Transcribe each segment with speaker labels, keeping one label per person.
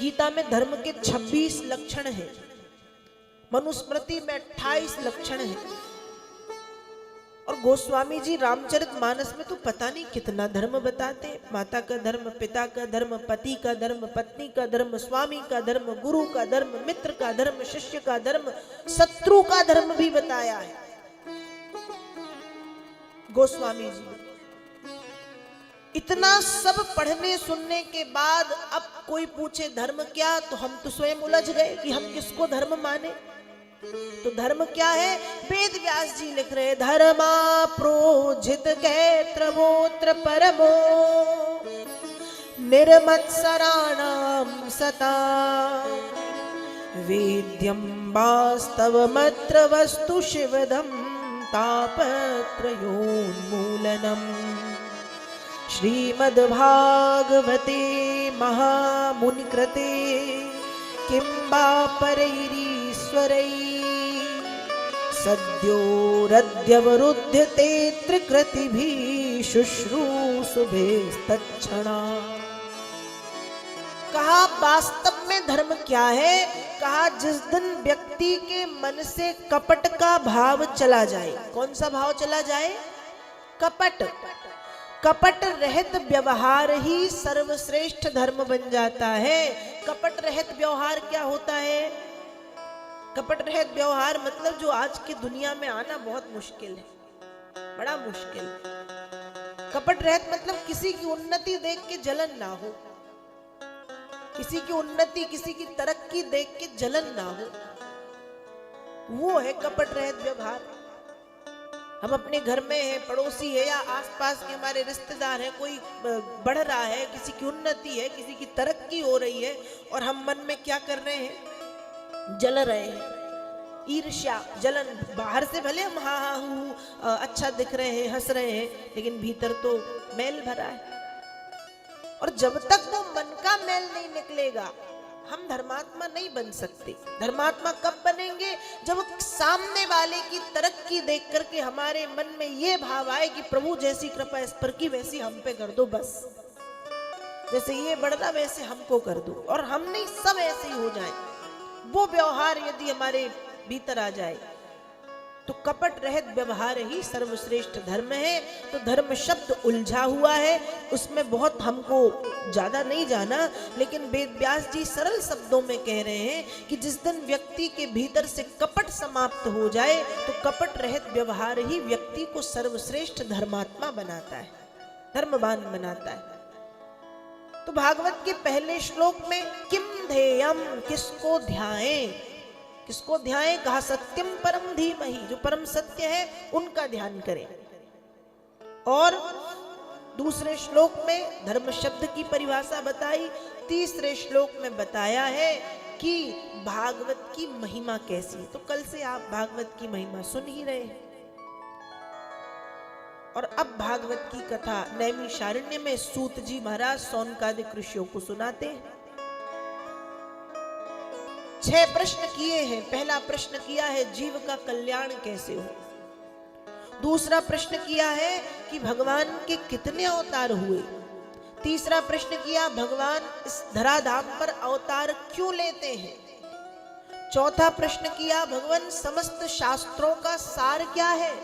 Speaker 1: गीता में धर्म के 26 लक्षण हैं, मनुस्मृति में 28 लक्षण हैं, और गोस्वामी जी रामचरितमानस में तो पता नहीं कितना धर्म बताते हैं। माता का धर्म, पिता का धर्म, पति का धर्म, पत्नी का धर्म, स्वामी का धर्म, गुरु का धर्म, मित्र का धर्म, शिष्य का धर्म, शत्रु का धर्म भी बताया है गोस्वामी जी। इतना सब पढ़ने सुनने के बाद अब कोई पूछे धर्म क्या, तो हम तो स्वयं उलझ गए कि हम किसको धर्म माने। तो धर्म क्या है? वेद व्यास जी लिख रहे, धर्मा प्रोजित कैत्रवोत्र परमो निर्मत्सराणाम सता वेद्यम वास्तवमत्र वस्तु शिवदम तापत्रयोन्मूलनम। श्रीमद्भागवते महामुनिकृते किं वा परैरीश्वरै सद्योरद्यवरुध्यते त्रिकृतिभिः शुश्रूषुभिस्तत्क्षणा। कहा वास्तव में धर्म क्या है? कहा जिस दिन व्यक्ति के मन से कपट का भाव चला जाए। कौन सा भाव चला जाए? कपट। कपट रहित व्यवहार ही सर्वश्रेष्ठ धर्म बन जाता है। कपट रहित व्यवहार क्या होता है? कपट रहित व्यवहार मतलब जो आज की दुनिया में आना बहुत मुश्किल है, बड़ा मुश्किल। कपट रहित मतलब किसी की उन्नति देख के जलन ना हो, किसी की उन्नति, किसी की तरक्की देख के जलन ना हो, वो है कपट रहित व्यवहार। हम अपने घर में हैं, पड़ोसी है या आसपास के हमारे रिश्तेदार हैं, कोई बढ़ रहा है, किसी की उन्नति है, किसी की तरक्की हो रही है, और हम मन में क्या कर रहे हैं? जल रहे हैं, ईर्ष्या, जलन। बाहर से भले हम हाँ हाँ हूँ अच्छा दिख रहे हैं, हंस रहे हैं, लेकिन भीतर तो मैल भरा है। और जब तक वो मन का मैल नहीं निकलेगा हम धर्मात्मा नहीं बन सकते। धर्मात्मा कब बनेंगे? जब सामने वाले की तरक्की देख करके हमारे मन में ये भाव आए कि प्रभु जैसी कृपा इस पर की वैसी हम पे कर दो, बस जैसे ये बढ़ रहा वैसे हमको कर दो, और हम नहीं सब ऐसे ही हो जाए। वो व्यवहार यदि हमारे भीतर आ जाए तो कपट रहित व्यवहार ही सर्वश्रेष्ठ धर्म है। तो धर्म शब्द उलझा हुआ है, उसमें बहुत हमको ज्यादा नहीं जाना, लेकिन वेद व्यास जी सरल शब्दों में कह रहे हैं कि जिस दिन व्यक्ति के भीतर से कपट समाप्त हो जाए तो कपट रहित व्यवहार ही व्यक्ति को सर्वश्रेष्ठ धर्मात्मा बनाता है, धर्मवान बनाता है। तो भागवत के पहले श्लोक में किम ध्येयम, किसको ध्याएं, किसको ध्याएं? कहा सत्यम परम धीमहि, जो परम सत्य है उनका ध्यान करें। और दूसरे श्लोक में धर्म शब्द की परिभाषा बताई, तीसरे श्लोक में बताया है कि भागवत की महिमा कैसी है। तो कल से आप भागवत की महिमा सुन ही रहे हैं, और अब भागवत की कथा नैमिषारण्य में सूत जी महाराज सौनकादिक ऋषियों को सुनाते हैं। 6 प्रश्न किए हैं। पहला प्रश्न किया है जीव का कल्याण कैसे हो। दूसरा प्रश्न किया है कि भगवान के कितने अवतार हुए। तीसरा प्रश्न किया भगवान इस धराधाम पर अवतार क्यों लेते हैं। चौथा प्रश्न किया भगवान समस्त शास्त्रों का सार क्या है।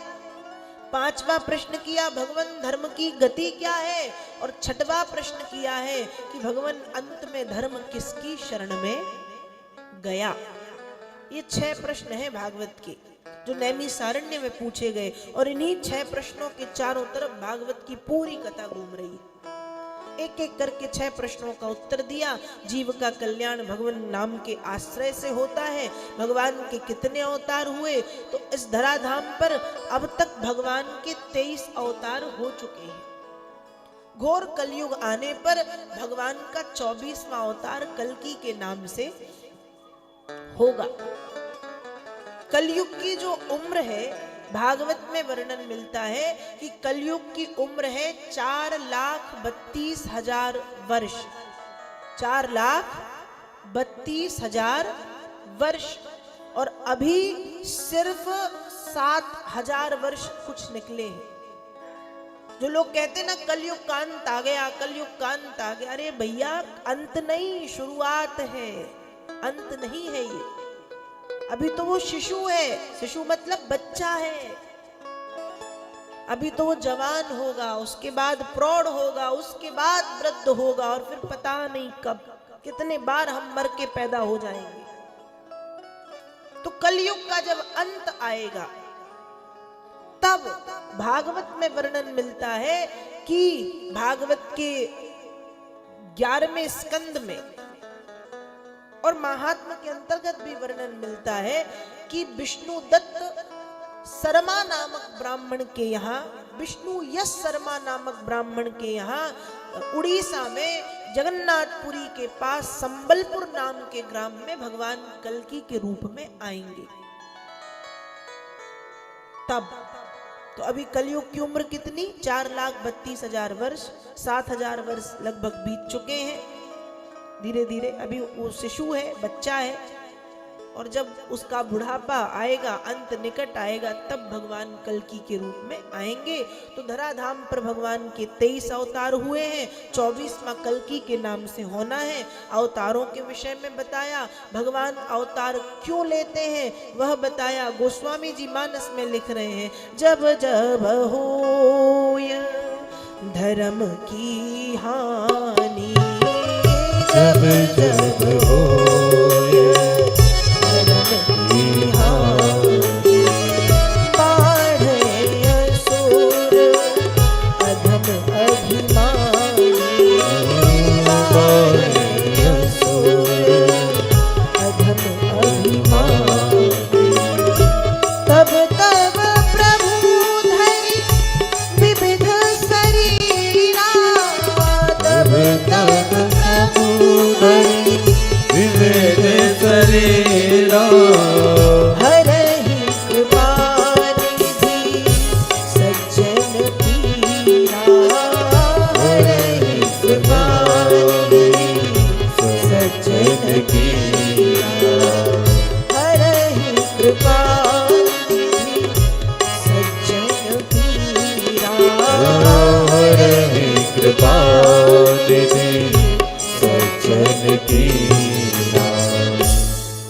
Speaker 1: पांचवा प्रश्न किया भगवान धर्म की गति क्या है। और छठवां प्रश्न किया है कि भगवान अंत में धर्म किसकी शरण में गया। ये 6 प्रश्न हैं भागवत के जो नैमिषारण्य में पूछे गए, और इन्हीं 6 प्रश्नों के चारों तरफ भागवत की पूरी कथा घूम रही है। एक एक करके 6 प्रश्नों का उत्तर दिया। जीव का कल्याण भगवान नाम के आश्रय से होता है। भगवान के कितने अवतार हुए, तो इस धराधाम पर अब तक भगवान के 23 अवतार हो चुके हैं। घोर कलयुग आने पर भगवान का 24वां अवतार कल्कि के नाम से होगा। कलयुग की जो उम्र है भागवत में वर्णन मिलता है कि कलयुग की उम्र है 4,32,000 वर्ष। 4,32,000 वर्ष, और अभी सिर्फ 7,000 वर्ष कुछ निकले हैं। जो लोग कहते ना कलयुग का अंत आ गया, कलयुग का अंत आ गया, अरे भैया अंत नहीं, शुरुआत है, अंत नहीं है ये। अभी तो वो शिशु है, शिशु मतलब बच्चा है, अभी तो वो जवान होगा, उसके बाद प्रौढ़ होगा, उसके बाद वृद्ध होगा, और फिर पता नहीं कब कितने बार हम मर के पैदा हो जाएंगे। तो कलयुग का जब अंत आएगा तब भागवत में वर्णन मिलता है कि भागवत के 11वें स्कंद में और महात्मा के अंतर्गत भी वर्णन मिलता है कि विष्णु दत्त शर्मा नामक ब्राह्मण के यहाँ, विष्णु यश शर्मा नामक ब्राह्मण के यहाँ उड़ीसा में जगन्नाथपुरी के पास संबलपुर नाम के ग्राम में भगवान कल्की के रूप में आएंगे। तब तो अभी कलयुग की उम्र कितनी, 4,32,000 वर्ष, 7,000 वर्ष लगभग बीत चुके हैं। धीरे धीरे अभी वो शिशु है, बच्चा है, और जब उसका बुढ़ापा आएगा, अंत निकट आएगा, तब भगवान कल्की के रूप में आएंगे। तो धराधाम पर भगवान के 23 अवतार हुए हैं, 24वां कल्की के नाम से होना है। अवतारों के विषय में बताया, भगवान अवतार क्यों लेते हैं वह बताया। गोस्वामी जी मानस में लिख रहे हैं, जब जब होय धर्म की हानि, जब जब होय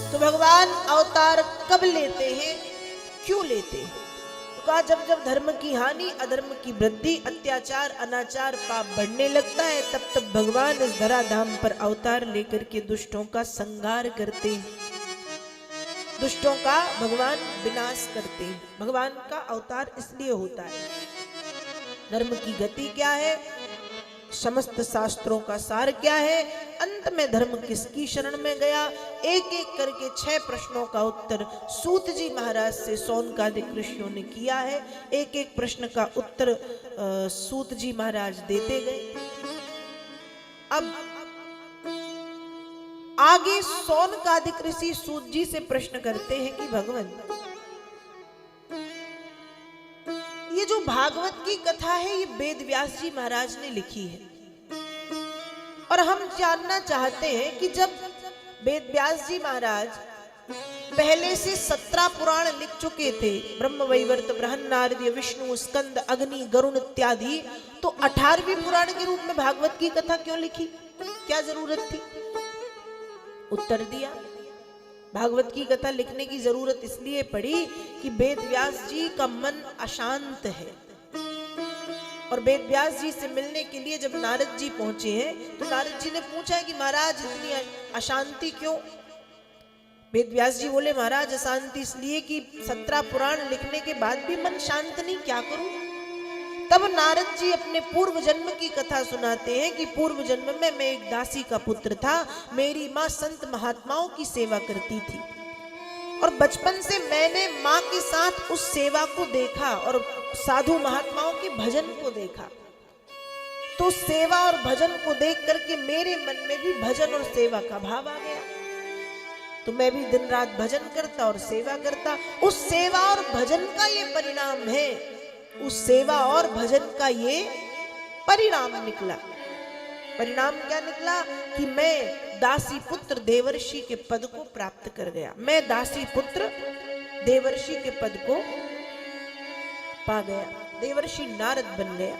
Speaker 1: तो भगवान अवतार कब लेते हैं, क्यों लेते हैं? तो कहा जब जब धर्म की हानि, अधर्म की वृद्धि, अत्याचार, अनाचार, पाप बढ़ने लगता है, तब तब भगवान इस धराधाम पर अवतार लेकर के दुष्टों का संहार करते हैं, दुष्टों का भगवान विनाश करते हैं। भगवान का अवतार इसलिए होता है। धर्म की गति क्या है, समस्त शास्त्रों का सार क्या है, अंत में धर्म किसकी शरण में गया, एक एक करके 6 प्रश्नों का उत्तर सूत जी महाराज से सौनकादिक ऋषियों ने किया है। एक एक प्रश्न का उत्तर सूत जी महाराज देते गए। अब आगे सौनकादिक ऋषि सूत जी से प्रश्न करते हैं कि भगवान, ये जो भागवत की कथा है ये वेद व्यास जी महाराज ने लिखी है, और हम जानना चाहते हैं कि जब वेद व्यास जी महाराज पहले से 17 पुराण लिख चुके थे, ब्रह्म वैवर्त, बृहन्नारद, विष्णु, स्कंद, अग्नि, गरुण इत्यादि, तो 18वीं पुराण के रूप में भागवत की कथा क्यों लिखी, क्या जरूरत थी? उत्तर दिया, भागवत की कथा लिखने की जरूरत इसलिए पड़ी कि वेद व्यास जी का मन अशांत है, और वेद व्यास जी से मिलने के लिए जब नारद जी पहुंचे हैं तो नारद जी ने पूछा कि महाराज इतनी अशांति क्यों? वेद व्यास जी बोले, महाराज अशांति इसलिए कि 17 पुराण लिखने के बाद भी मन शांत नहीं, क्या करूं? तब नारद जी अपने पूर्व जन्म की कथा सुनाते हैं कि पूर्व जन्म में मैं एक दासी का पुत्र था, मेरी माँ संत महात्माओं की सेवा करती थी, और बचपन से मैंने माँ के साथ उस सेवा को देखा और साधु महात्माओं के भजन को देखा। तो सेवा और भजन को देख करके मेरे मन में भी भजन और सेवा का भाव आ गया, तो मैं भी दिन रात भजन करता और सेवा करता। उस सेवा और भजन का ये परिणाम है, उस सेवा और भजन का ये परिणाम निकला। परिणाम क्या निकला कि मैं दासी पुत्र देवर्षि के पद को प्राप्त कर गया। मैं दासी पुत्र देवर्षि के पद को पा गया, देवर्षि नारद बन गया।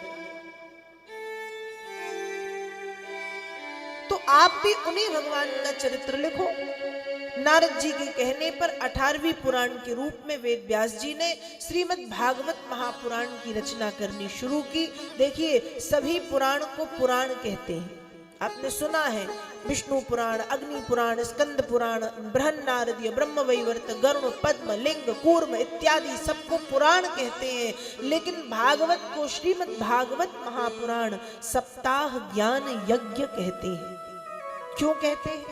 Speaker 1: आप भी उन्हीं भगवान का चरित्र लिखो। नारद जी के कहने पर 18वीं पुराण के रूप में वेद व्यास जी ने श्रीमद् भागवत महापुराण की रचना करनी शुरू की। देखिए, सभी पुराण को पुराण कहते हैं। आपने सुना है विष्णु पुराण, अग्नि पुराण, स्कंद पुराण, बृहन्नारदीय, ब्रह्मवैवर्त, गरुड़, पद्म, लिंग, कूर्म इत्यादि सबको पुराण कहते हैं। लेकिन भागवत को श्रीमद् भागवत महापुराण सप्ताह ज्ञान यज्ञ कहते हैं। क्यों कहते हैं?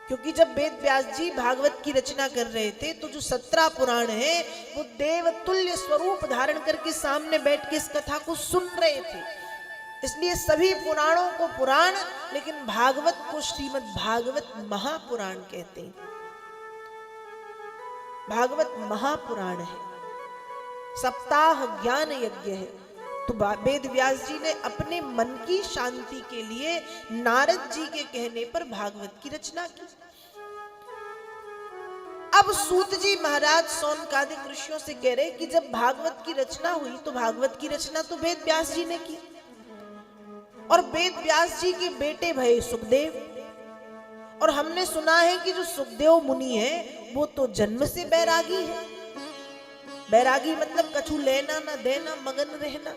Speaker 1: क्योंकि जब वेद व्यास जी भागवत की रचना कर रहे थे तो जो 17 पुराण है वो देवतुल्य स्वरूप धारण करके सामने बैठ के इस कथा को सुन रहे थे। इसलिए सभी पुराणों को पुराण, लेकिन भागवत को श्रीमद् भागवत महापुराण कहते हैं। भागवत महापुराण है, सप्ताह ज्ञान यज्ञ है। तो वेद व्यास जी ने अपने मन की शांति के लिए नारद जी के कहने पर भागवत की रचना की। अब सूत जी महाराज सौनकादिक ऋषियों से कह रहे कि जब भागवत की रचना हुई तो भागवत की रचना तो वेद व्यास जी ने की, और वेद व्यास जी के बेटे भये सुखदेव। और हमने सुना है कि जो सुखदेव मुनि है वो तो जन्म से बैरागी है। बैरागी मतलब कछु लेना ना देना, मगन रहना।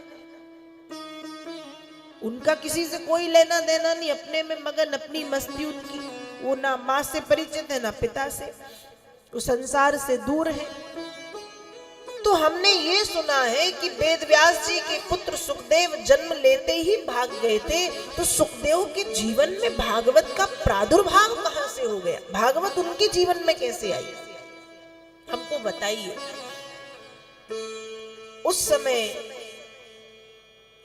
Speaker 1: उनका किसी से कोई लेना देना नहीं, अपने में मगन, अपनी मस्ती उनकी। वो ना माँ से परिचित है ना पिता से, वो संसार से दूर है। तो हमने ये सुना है कि वेद व्यास जी के पुत्र सुखदेव जन्म लेते ही भाग गए थे। तो सुखदेव के जीवन में भागवत का प्रादुर्भाव कहां से हो गया? भागवत उनके जीवन में कैसे आई? हमको बताइए। उस समय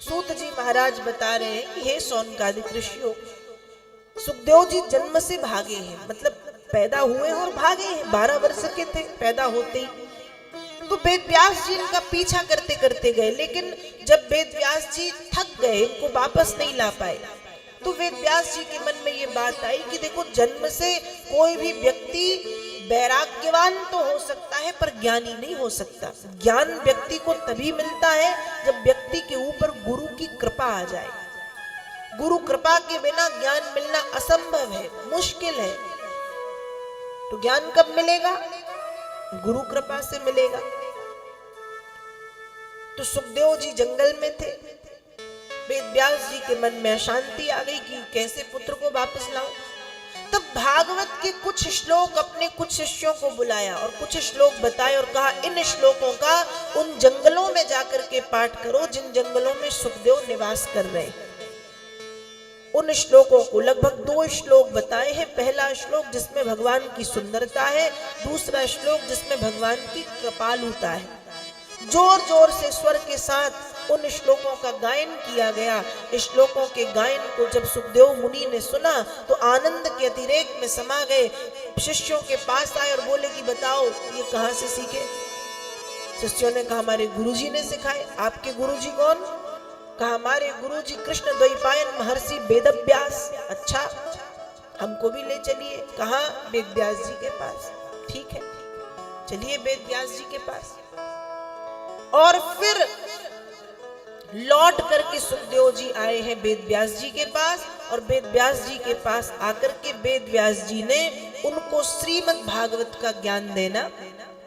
Speaker 1: सूत जी महाराज बता रहे हैं कि हे सौनकादिक ऋषियों, सुखदेव जी जन्म से भागे हैं, मतलब पैदा हुए और भागे हैं। 12 वर्ष के थे पैदा होते ही। तो वेद व्यास जी इनका पीछा करते करते गए, लेकिन जब वेद व्यास जी थक गए, इनको वापस नहीं ला पाए, तो वेद व्यास जी के मन में ये बात आई कि देखो, जन्म से कोई भी व्यक्ति वैराग्यवान तो हो सकता है पर ज्ञानी नहीं हो सकता। ज्ञान व्यक्ति को तभी मिलता है जब व्यक्ति के ऊपर गुरु की कृपा आ जाए। गुरु कृपा के बिना ज्ञान मिलना असंभव है, मुश्किल है। तो ज्ञान कब मिलेगा? गुरु कृपा से मिलेगा। तो सुखदेव जी जंगल में थे। वेद व्यास जी के मन में अशांति आ गई कि कैसे पुत्र को वापस लाऊं। तब भागवत के कुछ श्लोक अपने कुछ शिष्यों को बुलाया और कुछ श्लोक बताए और कहा, इन श्लोकों का उन जंगलों में जाकर के पाठ करो जिन जंगलों में सुखदेव निवास कर रहे हैं। उन श्लोकों को लगभग 2 श्लोक बताए हैं। पहला श्लोक जिसमें भगवान की सुंदरता है, दूसरा श्लोक जिसमें भगवान की कृपालुता है। जोर जोर से स्वर के साथ उन श्लोकों का गायन किया गया। श्लोकों के गायन को जब सुखदेव मुनि ने सुना तो आनंद के अतिरेक में समा गए। शिष्यों के पास आए और बोले कि बताओ ये कहां से सीखे? शिष्यों ने कहा हमारे गुरुजी ने सिखाए। आपके गुरुजी कौन? कहा हमारे गुरुजी कृष्ण द्वैपायन महर्षि वेदव्यास। अच्छा, हमको भी ले चलिए। कहा? वेद व्यास जी के पास। ठीक है, चलिए वेद व्यास जी के पास। और फिर लौट करके सुखदेव जी आए हैं वेद व्यास जी के पास, और वेद व्यास जी के पास आकर के वेद व्यास जी ने उनको श्रीमद् भागवत का ज्ञान देना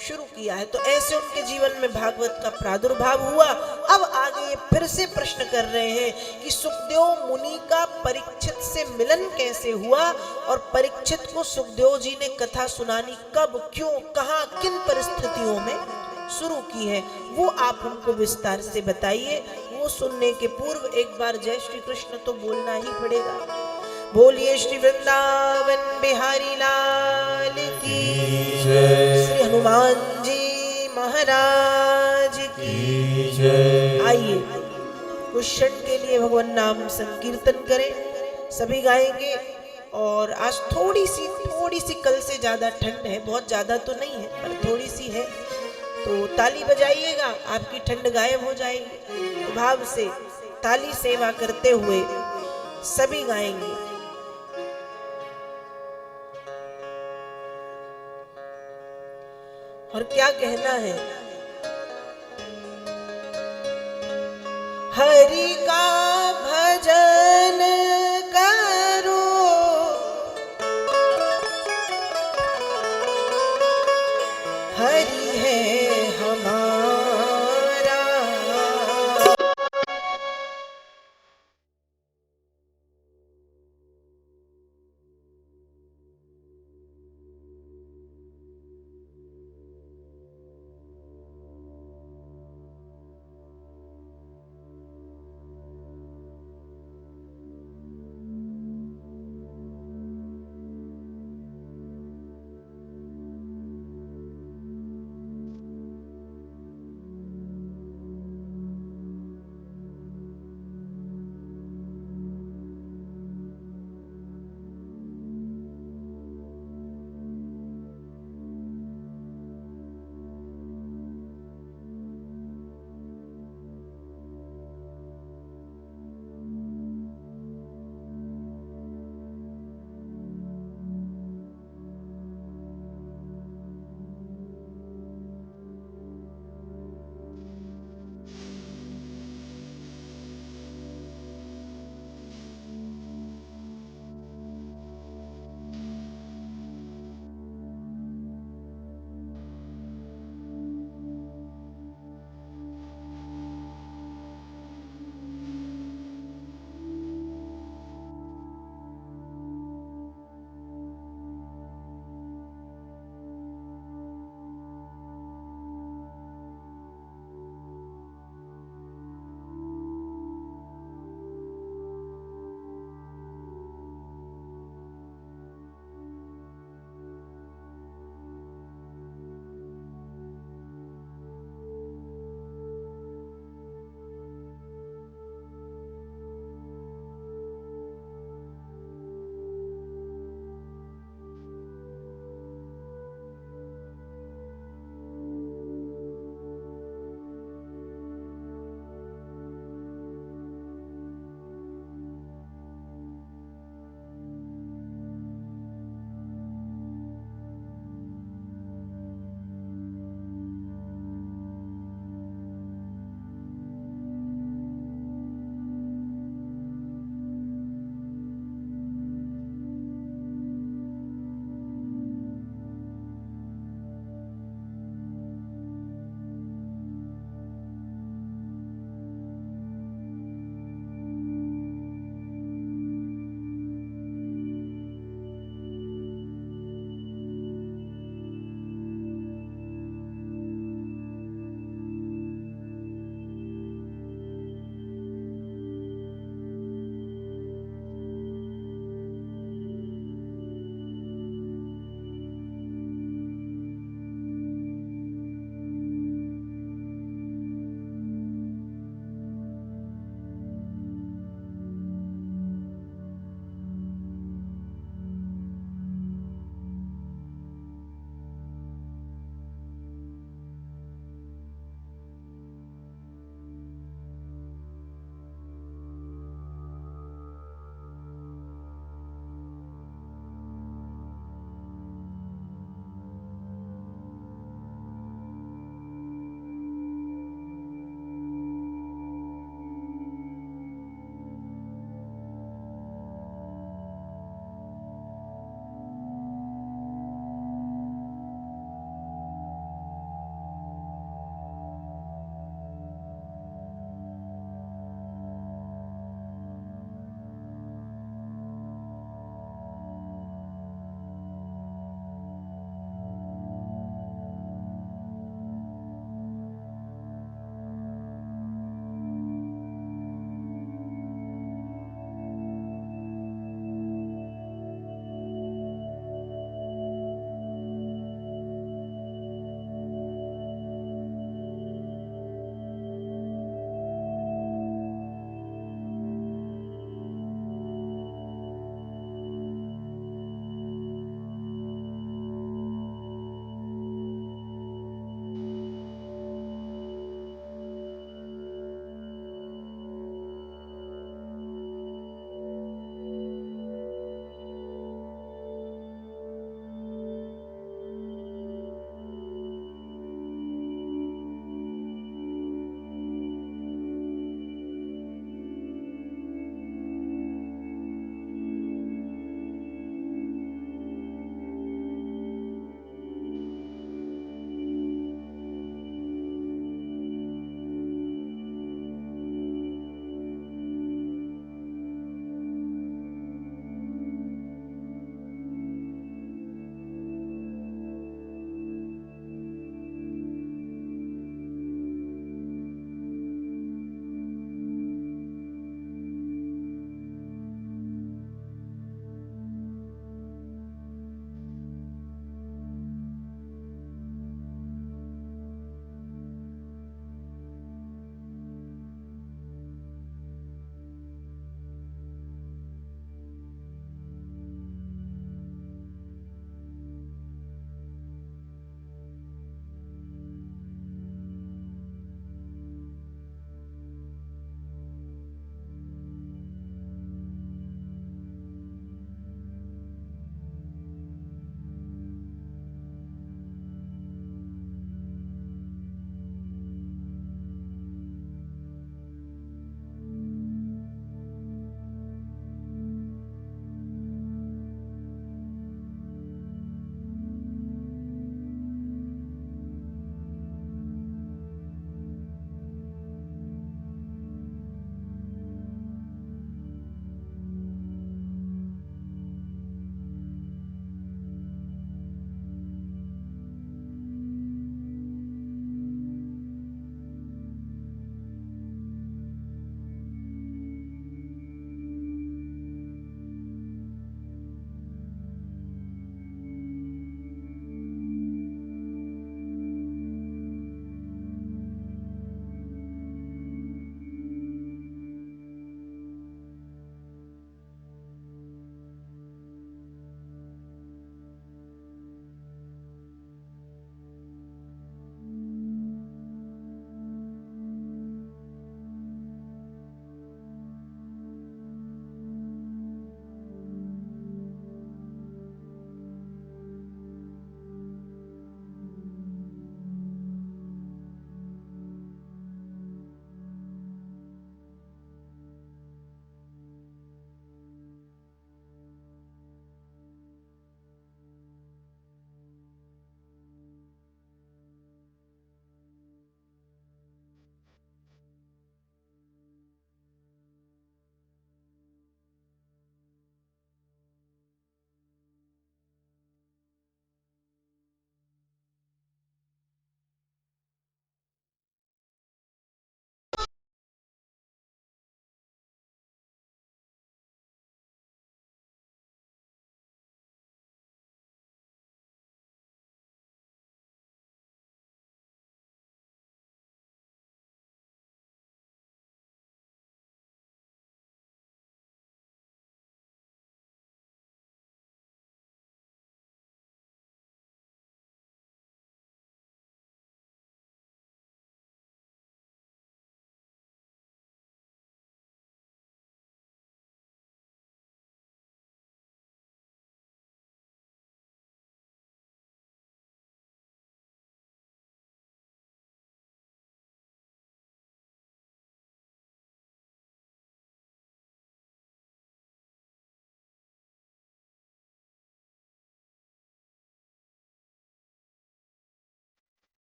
Speaker 1: शुरू किया है। तो ऐसे उनके जीवन में भागवत का प्रादुर्भाव हुआ। अब आगे ये फिर से प्रश्न कर रहे हैं कि सुखदेव मुनि का परीक्षित से मिलन कैसे हुआ, और परीक्षित को सुखदेव जी ने कथा सुनानी कब, क्यों, कहां, किन परिस्थितियों में शुरू की है, वो आप हमको विस्तार से बताइए। वो सुनने के पूर्व एक बार जय श्री कृष्ण तो बोलना ही पड़ेगा। बोलिए श्री वृंदावन बिहारी लाल की जय, श्री हनुमान जी महाराज की जय। आइए कुछ क्षण के लिए भगवान नाम संकीर्तन करें। सभी गाएंगे। और आज थोड़ी सी कल से ज्यादा ठंड है, बहुत ज्यादा तो नहीं है पर थोड़ी सी है, तो ताली बजाइएगा, आपकी ठंड गायब हो जाएगी। तो भाव से ताली सेवा करते हुए सभी गाएंगे। और क्या कहना है? हरि का भजन कर हरि है हमारा।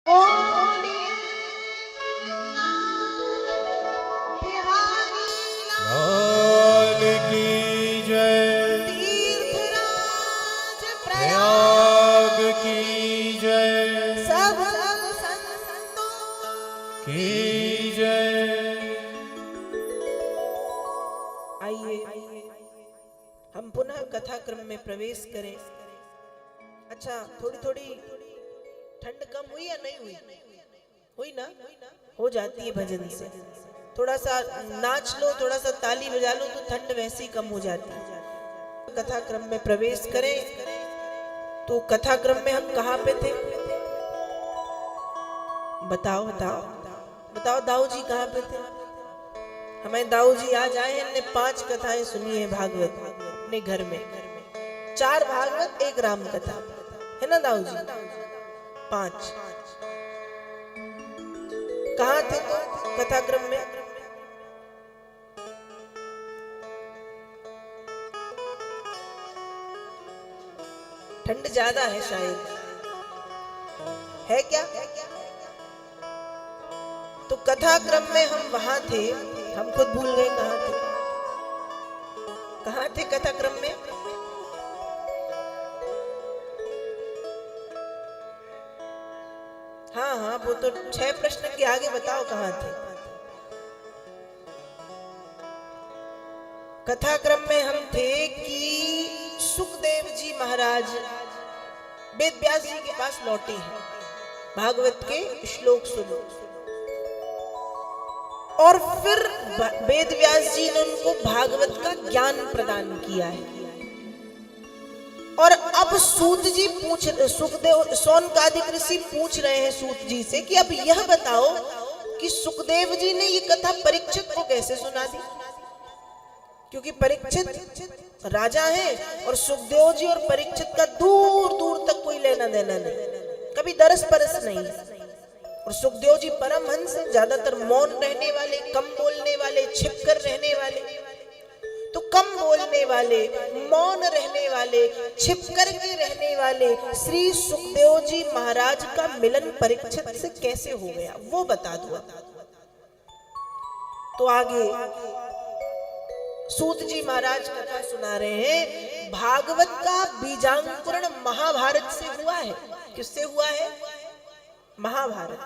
Speaker 2: लाल की जय,
Speaker 1: तीर्थराज
Speaker 2: प्रयाग की जय,
Speaker 1: सब संतों
Speaker 2: की जय।
Speaker 1: आइए हम पुनः कथा क्रम में प्रवेश करें। अच्छा, थोड़ी थोड़ी ठंड कम हुई या नहीं हुई? हुई ना? हो जाती है भजन से। थोड़ा सा नाच लो, थोड़ा सा ताली बजा लो तो ठंड वैसे ही कम हो जाती है। कथा क्रम में प्रवेश करें। तो कथा क्रम में हम कहाँ पे थे? बताओ बताओ बताओ, दाऊ जी कहाँ पे थे? हमारे दाऊ जी आज आए। हमने 5 कथाएं सुनी है भागवत अपने घर में। 4 भागवत, 1 राम कथा, है ना दाऊ जी? 5 कहाँ थे तो कथा क्रम में? ठंड ज्यादा है शायद, है क्या? तो कथा क्रम में हम वहां थे, हम खुद भूल गए कहाँ थे। कहाँ थे कथा क्रम में? हाँ हाँ, वो तो 6 प्रश्न के आगे बताओ कहाँ थे। कथा क्रम में हम थे कि सुखदेव जी महाराज वेद व्यास जी के पास लौटे हैं, भागवत के श्लोक सुनो। और फिर वेद व्यास जी ने उनको भागवत का ज्ञान प्रदान किया है। और अब सूत जी सुखदेव सौनकादिक ऋषि पूछ रहे हैं सूत जी से कि अब यह बताओ कि सुखदेव जी ने ये कथा परीक्षित को कैसे सुना दी, क्योंकि परीक्षित राजा है और सुखदेव जी और परीक्षित का दूर दूर तक कोई लेना देना नहीं, कभी दरस परस नहीं। और सुखदेव जी परमहंस हैं, ज्यादातर मौन रहने वाले, कम बोलने वाले, छिप कर रहने वाले। तो कम बोलने वाले, मौन रहने वाले, छिप कर के रहने वाले श्री सुखदेव जी महाराज का मिलन परीक्षित से कैसे हो गया, वो बता दो। तो आगे सूत जी महाराज कथा सुना रहे हैं। भागवत का बीजांकुरण महाभारत से हुआ है। किससे हुआ है? महाभारत।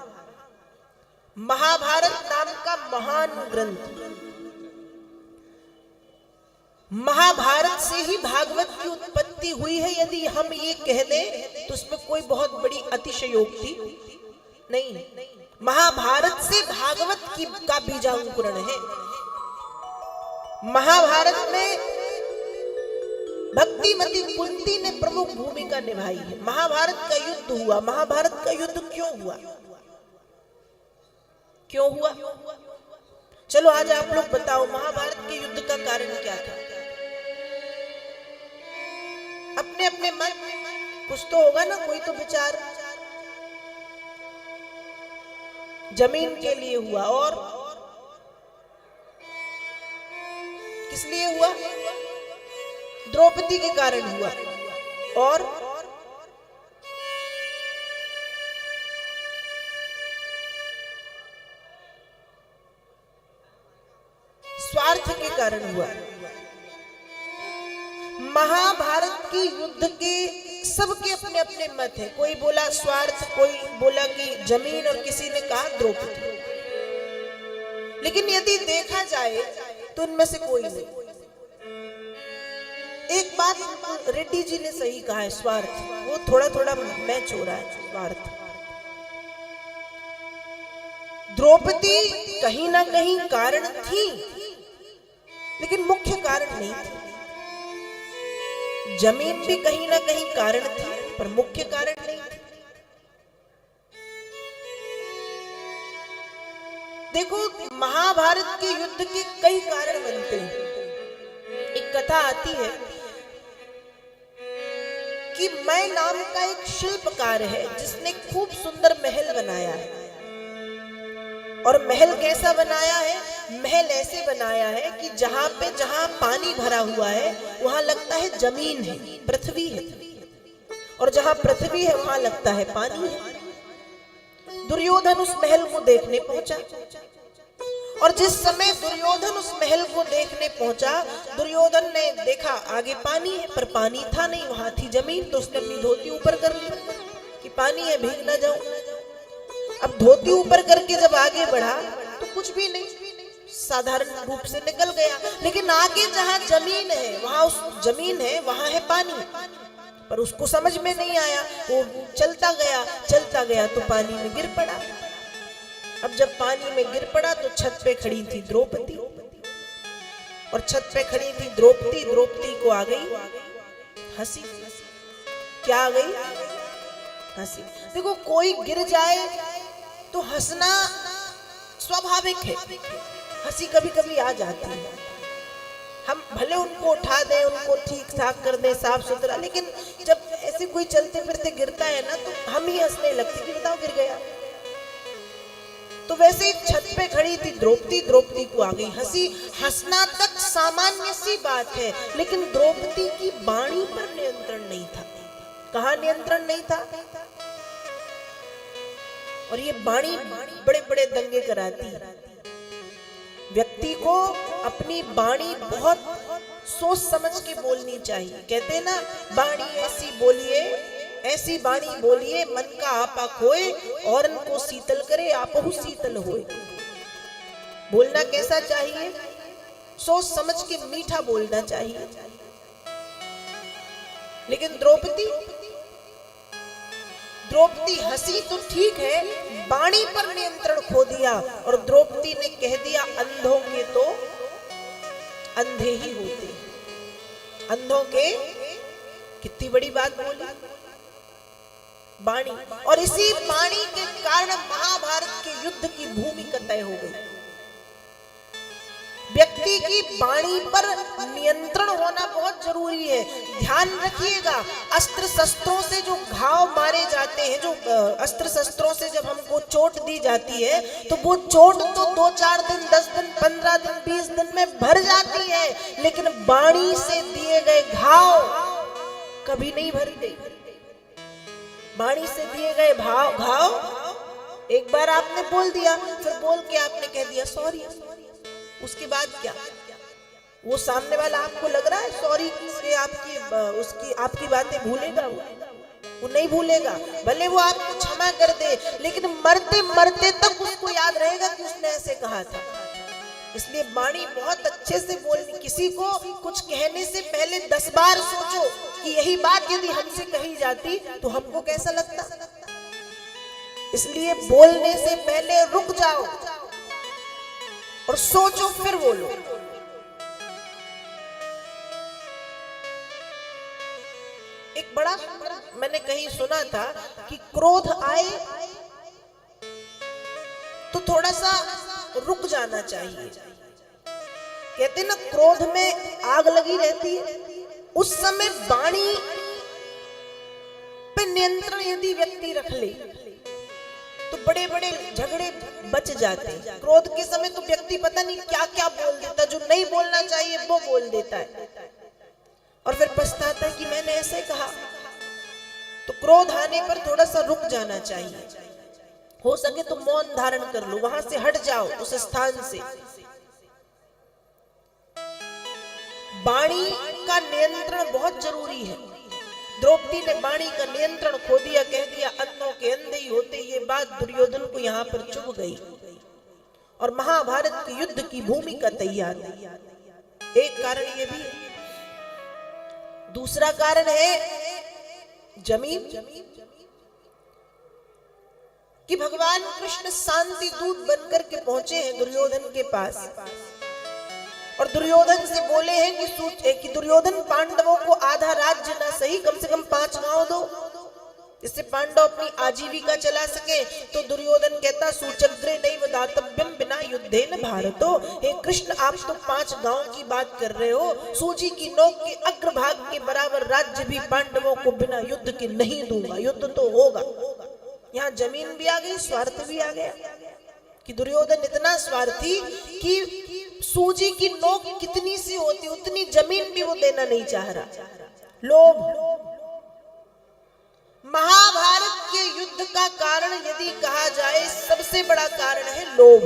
Speaker 1: महाभारत नाम का महान ग्रंथ, महाभारत से ही भागवत की उत्पत्ति हुई है। यदि हम ये कह दें तो उसमें कोई बहुत बड़ी अतिशयोक्ति नहीं। महाभारत से भागवत का बीजांकुरण है। महाभारत में भक्तिमती कुंती ने प्रमुख भूमिका निभाई है। महाभारत का युद्ध हुआ। महाभारत का युद्ध क्यों हुआ? क्यों हुआ? चलो आज आप लोग बताओ, महाभारत के युद्ध का कारण क्या था? अपने अपने मन कुछ तो होगा ना, कोई तो विचार। जमीन के लिए हुआ। और किस लिए हुआ? द्रौपदी के कारण हुआ। और स्वार्थ के कारण हुआ। महाभारत की युद्ध के सबके अपने अपने मत है। कोई बोला स्वार्थ, कोई बोला कि जमीन, और किसी ने कहा द्रौपदी। लेकिन यदि देखा जाए तो इनमें से कोई नहीं। एक बात रेड्डी जी ने सही कहा है, स्वार्थ। वो थोड़ा थोड़ा मैच हो रहा है, स्वार्थ। द्रौपदी कहीं ना कहीं कारण थी, लेकिन मुख्य कारण नहीं थी। जमीन भी कहीं ना कहीं कारण थी, पर मुख्य कारण नहीं थी। देखो, महाभारत के युद्ध के कई कारण बनते हैं। एक कथा आती है कि मैं नाम का एक शिल्पकार है जिसने खूब सुंदर महल बनाया है। और महल कैसा बनाया है? महल ऐसे बनाया है कि जहां पानी भरा हुआ है वहां लगता है जमीन है, पृथ्वी है। और जहां पृथ्वी है वहां लगता है पानी है। दुर्योधन उस महल को देखने पहुंचा। और जिस समय दुर्योधन उस महल को देखने पहुंचा, दुर्योधन ने देखा आगे पानी है, पर पानी था नहीं, वहां थी जमीन। तो उसने अपनी धोती ऊपर कर ली कि पानी है, भीग ना जाऊं। अब धोती ऊपर करके जब आगे बढ़ा तो कुछ भी नहीं, साधारण रूप से निकल गया। लेकिन आगे जहां जमीन है, वहां उस जमीन है, वहां है पानी, पर उसको समझ में नहीं आया। वो चलता गया तो पानी में गिर पड़ा। अब जब पानी में गिर पड़ा तो छत पे खड़ी थी द्रौपदी, और छत पे खड़ी थी द्रौपदी। द्रौपदी को आ गई हंसी। क्या आ गई? हंसी। देखो, कोई गिर जाए तो हंसना स्वाभाविक है, हंसी कभी कभी आ जाती है। हम भले उनको उठा दें, उनको ठीक ठाक कर दें, साफ सुथरा, लेकिन जब ऐसे कोई चलते फिरते गिरता है ना, तो हम ही हंसने लगते कि बताओ गिर गया। तो वैसे ही छत पे खड़ी थी द्रौपदी, द्रौपदी को आ गई हंसी। हंसना तक सामान्य सी बात है, लेकिन द्रौपदी की वाणी पर नियंत्रण नहीं था। कहाँ नियंत्रण नहीं था? और ये वाणी बड़े बड़े दंगे कराती है। व्यक्ति को अपनी वाणी बहुत सोच समझ के बोलनी चाहिए। कहते हैं ना, वाणी ऐसी बोलिए, ऐसी वाणी बोलिए, मन का आपा खोए, और को शीतल करे, आपहु शीतल होए। बोलना कैसा चाहिए? सोच समझ के मीठा बोलना चाहिए। लेकिन द्रौपदी हंसी तो ठीक है, वाणी पर नियंत्रण खो दिया, और द्रौपदी ने कह दिया, अंधों के तो अंधे ही होते हैं। अंधों के, कितनी बड़ी बात बोली, वाणी। और इसी वाणी के कारण महाभारत के युद्ध की भूमिका तय हो गई। व्यक्ति की वाणी पर नियंत्रण होना बहुत जरूरी है। ध्यान रखिएगा, अस्त्र शस्त्रों से जो घाव मारे जाते हैं, जो अस्त्र शस्त्रों से जब हमको चोट दी जाती है, तो वो चोट तो 2-4 दिन, 10 दिन, 15 दिन, 20 दिन में भर जाती है, लेकिन वाणी से दिए गए घाव कभी नहीं भरते। वाणी से दिए गए घाव एक बार आपने बोल दिया, फिर बोल के आपने कह दिया सॉरी, उसके बाद क्या? वो सामने वाला आपको लग रहा है सॉरी से आपकी बातें भूलेगा? वो नहीं भूलेगा। भले वो आपको क्षमा कर दे, लेकिन मरते मरते तक उसको याद रहेगा कि उसने ऐसे कहा था। इसलिए वाणी बहुत अच्छे से बोलनी। किसी को कुछ कहने से पहले 10 बार सोचो कि यही बात यदि हमसे कही जाती तो हमको कैसा लगता। इसलिए बोलने से पहले रुक जाओ और सोचो, फिर बोलो। एक बड़ा मैंने कहीं सुना था कि क्रोध आए तो थोड़ा सा रुक जाना चाहिए। कहते ना, क्रोध में आग लगी रहती है, उस समय वाणी पे नियंत्रण यदि व्यक्ति रख ले तो बड़े बड़े झगड़े बच जाते हैं। क्रोध के समय तो व्यक्ति पता नहीं क्या क्या बोल देता, जो नहीं बोलना चाहिए वो बोल देता है, और फिर पछताता है कि मैंने ऐसे कहा। तो क्रोध आने पर थोड़ा सा रुक जाना चाहिए। हो सके तो मौन धारण कर लो, वहां से हट जाओ उस स्थान से। वाणी का नियंत्रण बहुत जरूरी है। द्रौपदी ने वाणी का नियंत्रण खो दिया, कह दिया अंधों के अंधे ही होते। ये बात दुर्योधन को यहाँ पर चुभ गई और महाभारत के युद्ध की भूमिका तैयार हुई। एक कारण ये भी है, दूसरा कारण है जमीन, कि भगवान कृष्ण शांति दूत बनकर के पहुंचे हैं दुर्योधन के पास, और दुर्योधन से बोले हैं कि दुर्योधन, पांडवों को आधा राज्य ना सही, कम से कम 5 गांव दो, जिससे पांडव अपनी आजीविका चला सके। तो दुर्योधन कहता, सुचग्रे नैव दातव्यम विना युद्धेन भारतो। हे कृष्ण, आप तो 5 गांव की बात कर रहे हो, सूजी की नोक के अग्रभाग के बराबर राज्य भी पांडवों को बिना युद्ध के नहीं दूंगा। युद्ध तो होगा। यहाँ जमीन भी आ गई, स्वार्थ भी आ गया, कि दुर्योधन इतना स्वार्थी कि सूजी की नोक कितनी सी होती, उतनी जमीन भी वो देना नहीं चाह रहा। लोभ। महाभारत के युद्ध का कारण यदि कहा जाए, सबसे बड़ा कारण है लोभ।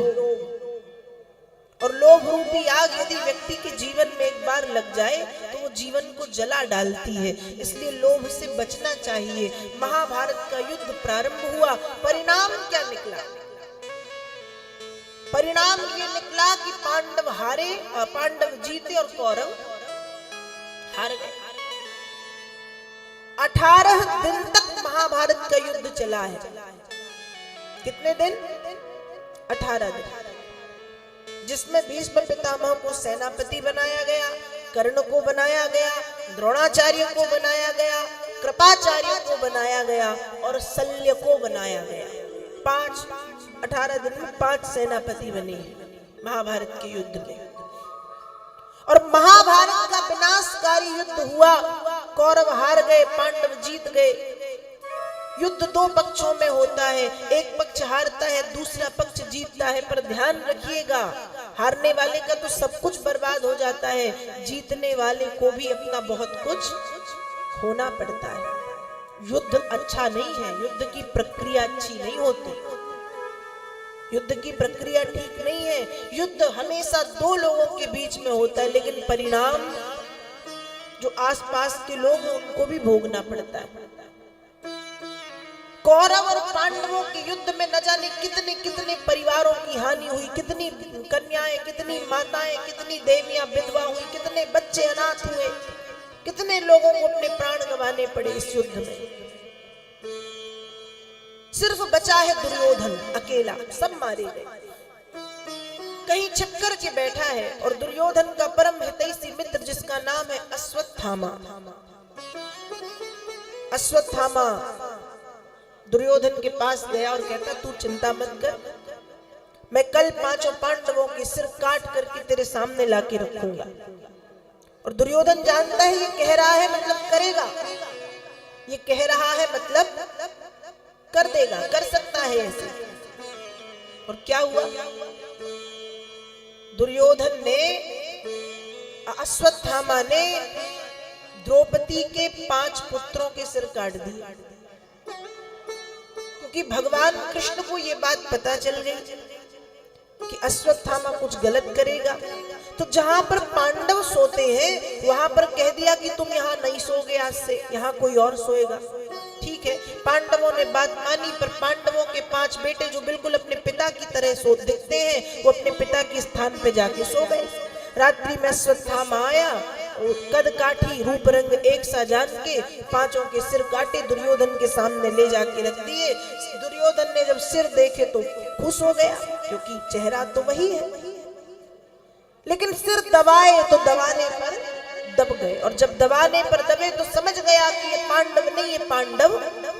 Speaker 1: और लोभ रूपी आग यदि व्यक्ति के जीवन में एक बार लग जाए तो वो जीवन को जला डालती है। इसलिए लोभ से बचना चाहिए। महाभारत का युद्ध प्रारंभ हुआ, परिणाम क्या निकला? परिणाम ये निकला कि पांडव हारे, पांडव जीते और कौरव हार गए। 18 दिन तक महाभारत का युद्ध चला है। कितने दिन? 18 दिन, जिसमें भीष्म पितामह को सेनापति बनाया गया, कर्ण को बनाया गया, द्रोणाचार्य को बनाया गया, कृपाचार्य को बनाया गया और शल्य को बनाया गया। 18 दिन में 5 सेनापति बने महाभारत के युद्ध में। और महाभारत का विनाशकारी युद्ध हुआ, कौरव हार गए, पांडव जीत गए। युद्ध 2 पक्षों में होता है, एक पक्ष हारता है, दूसरा पक्ष जीतता है। पर ध्यान रखिएगा, हारने वाले का तो सब कुछ बर्बाद हो जाता है, जीतने वाले को भी अपना बहुत कुछ खोना पड़ता है। युद्ध अच्छा नहीं है, युद्ध की प्रक्रिया अच्छी नहीं होती, युद्ध की प्रक्रिया ठीक नहीं है। युद्ध हमेशा 2 लोगों के बीच में होता है, लेकिन परिणाम जो आसपास के लोग हैं उनको भी भोगना पड़ता है। कौरव और पांडवों के युद्ध में न जाने कितने कितने परिवारों की हानि हुई, कितनी कन्याएं, कितनी माताएं, कितनी देवियां विधवा हुई, कितने बच्चे अनाथ हुए, कितने लोगों को अपने प्राण गंवाने पड़े इस युद्ध में। सिर्फ बचा है दुर्योधन अकेला, सब मारे गए। कहीं छिप कर के बैठा है और दुर्योधन का परम हितैषी मित्र जिसका नाम है अश्वत्थामा, अश्वत्थामा दुर्योधन के पास गया और कहता, तू चिंता मत कर, मैं कल 5 पांडवों के सिर काट करके तेरे सामने लाके रखूंगा। और दुर्योधन जानता है ये कह रहा है मतलब करेगा, ये कह रहा है मतलब कर देगा, कर सकता है ऐसे। और क्या हुआ? दुर्योधन ने, अश्वत्थामा ने द्रौपदी के 5 पुत्रों के सिर काट दिए, क्योंकि भगवान कृष्ण को यह बात पता चल गई कि अश्वत्थामा कुछ गलत करेगा। तो जहां पर पांडव सोते हैं वहां पर कह दिया कि तुम यहाँ नहीं सोगे, आज से यहाँ कोई और सोएगा। ठीक है, पांडवों ने बात मानी, पर पांडवों के 5 बेटे जो बिल्कुल अपने पिता की तरह सो दिखते हैं, वो अपने पिता के स्थान पे जाके सो गए। रात्रि में अश्वत्थामा आया, कद काठी रूप रंग एक सा जान के 5 के सिर काटे, दुर्योधन के सामने ले जाके रख दिए। दुर्योधन ने जब सिर देखे तो खुश हो गया, क्योंकि चेहरा तो वही है, लेकिन सिर दबाए तो दबाने पर दब गए। और जब दबाने पर दबे तो समझ गया कि ये पांडव नहीं, ये पांडव